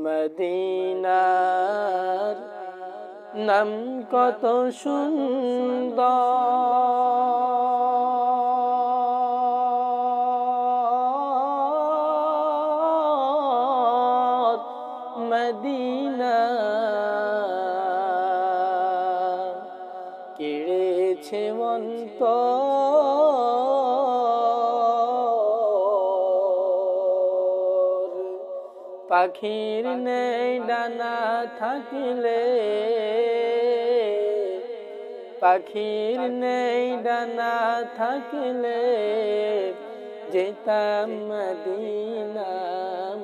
মদিনার নাম কত সুন্দর মদিনা কেড়েছে অন্তর পাখির নেই ডানা থাকলে পাখির নেই ডানা থাকলে যেতাম মদিনা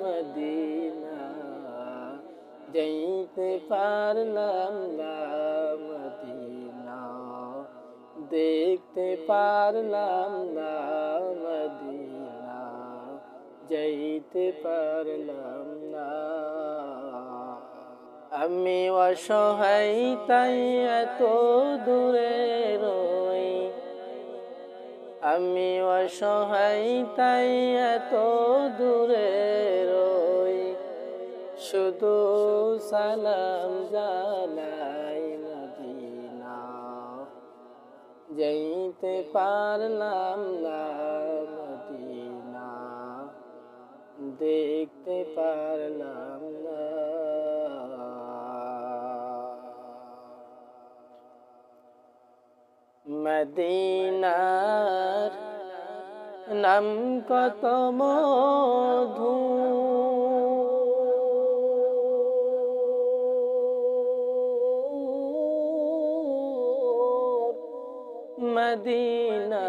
মদিনা যাইতে পারলাম না মদিনা দেখতে পারলাম না মদিনা যাইতে পারলাম না আমি অসহায় তাই এত দূরে রই আমি অসহায় তাই এত দূরে রই শুধু সালাম জানাই মদিনা যাইতে পারলাম না মদিনা দেখতে পারলাম না মদিনার নাম কত মধু মদিনা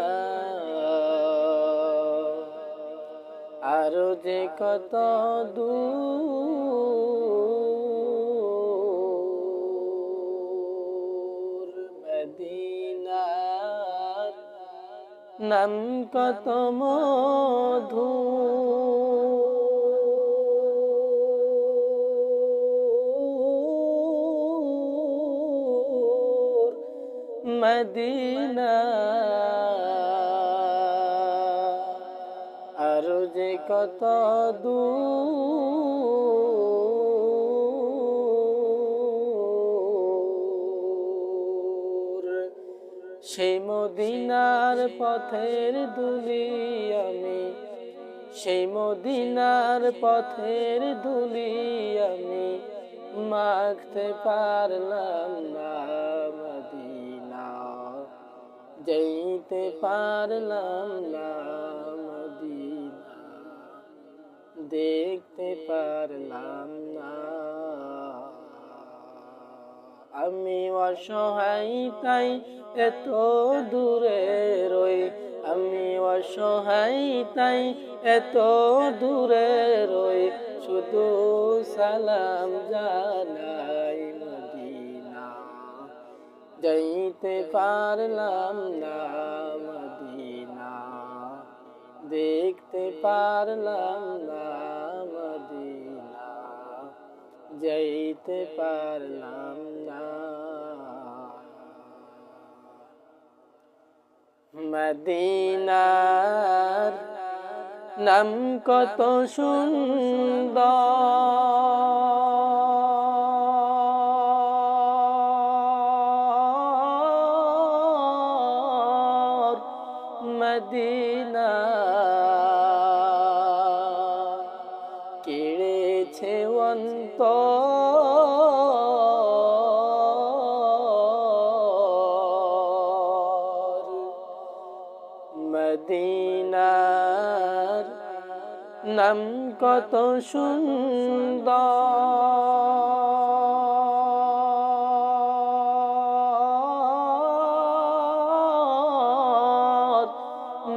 আরো যে কত দূর মদিনার নাম কত মধু মদিনা আরো যে কত দূর সেই মদিনার পথের ধুলি আমি সেই মদিনার পথের ধুলি আমি মাখতে পারলাম না মদিনা যাইতে পারলাম না মদিনা দেখতে পারলাম না আমি অসহায় তাই এত দূরে রই আমি অসহায় তাই এত দূরে রই শুধু সালাম জানাই মদিনা যাইতে পারলাম না মদিনা দেখতে পারলাম না মদিনা যাইতে পারলাম না মদিনার নাম কত সুন্দর মদিনা কেড়েছে অন্তর মদিনার নাম কত সুন্দর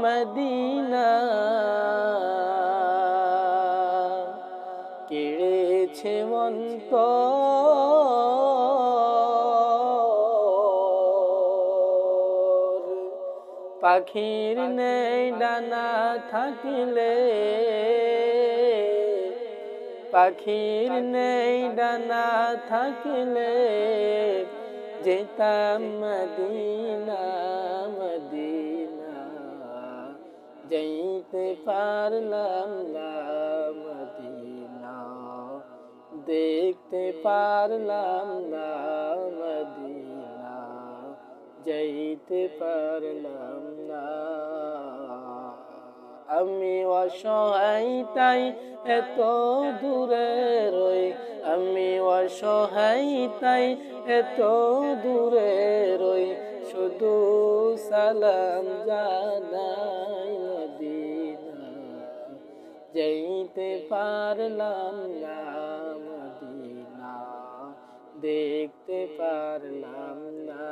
মদিনা কেড়েছে অন্তর পাখির নেই ডানা থাকলে পাখির নেই ডানা থাকলে যেতাম মদিনা মদিনা যাইতে পারলাম না মদিনা দেখতে পারলাম না মদিনা, যাইতে পারলাম না। আমি অসহায় তাই এত দূরে রই, আমি অসহায় তাই এত দূরে রই, শুধু সালাম জানাই মদিনা, যাইতে পারলাম না মদিনা, দেখতে পারলাম না।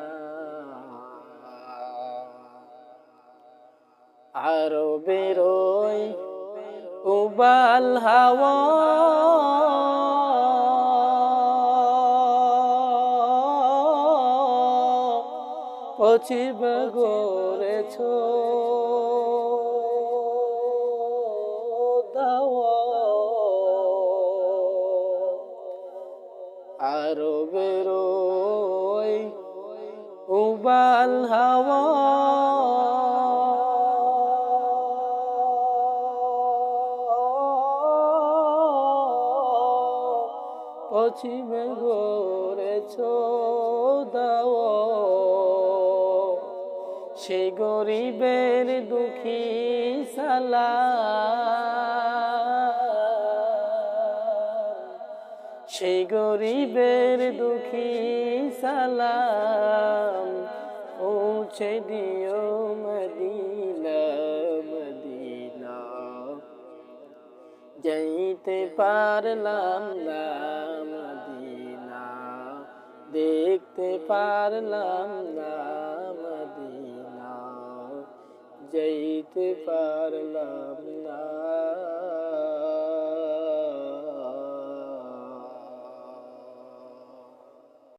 আরো বেরোই উবাল হাওয়া, পচিব গড়েছ দাওয়া। আরো বেরোই উবাল হাওয়া, পশ্চিমে গড়েছ দাওয়া। সে গরিবের দুঃখী সালাম, সে গরিবের দুঃখী সালাম, পৌঁছে দিও মদিনা মদিনা, যাইতে পারলাম না মদিনা, দেখতে পারলাম না মদিনা, যাইতে পারলাম